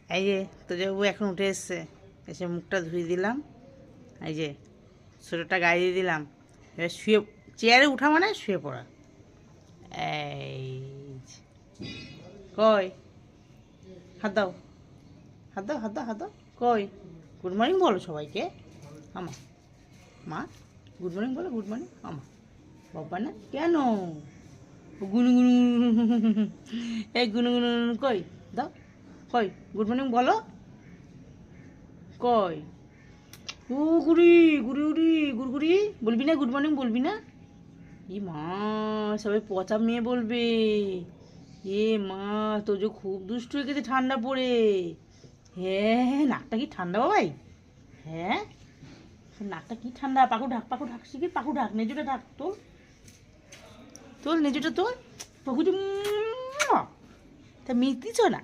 এই যে তোজবাবু এখন উঠে এসছে, এসে মুখটা ধুয়ে দিলাম, এই যে সোয়েটারটা গায়ে দিয়ে দিলাম। এবার শুয়ে, চেয়ারে উঠা মানে শুয়ে পড়া। এই যে। কই হাত দাও, হাত দাও, হাত দাও, হাত দাও। কই গুড মর্নিং বলো সবাইকে। আমা মা গুড মর্নিং বলো, গুড মর্নিং আমা। বাবা না কেন গুনু গুনু, এই গুনু গুনু কই দাও, কই গুড মর্নিং বলো, কই ও গুড়ি গুড়ি গুড়ি গুড়গুড়ি বলবি না, গুড মর্নিং বলবি না? ই মা, সবাই পচা মেয়ে বলবে। এ মা, তোর যে খুব দুষ্ট হয়ে গেছে ঠান্ডা পড়ে। হ্যাঁ, নাকটা কি ঠান্ডা বাবাই? হ্যাঁ, নাকটা কি ঠান্ডা। পাখু ঢাক, পাখু ঢাক, শিখি পাখু ঢাক, নেজুটা ঢাক, তোল তোল নেজুটা তোল। পাখু তা মিতিছ না।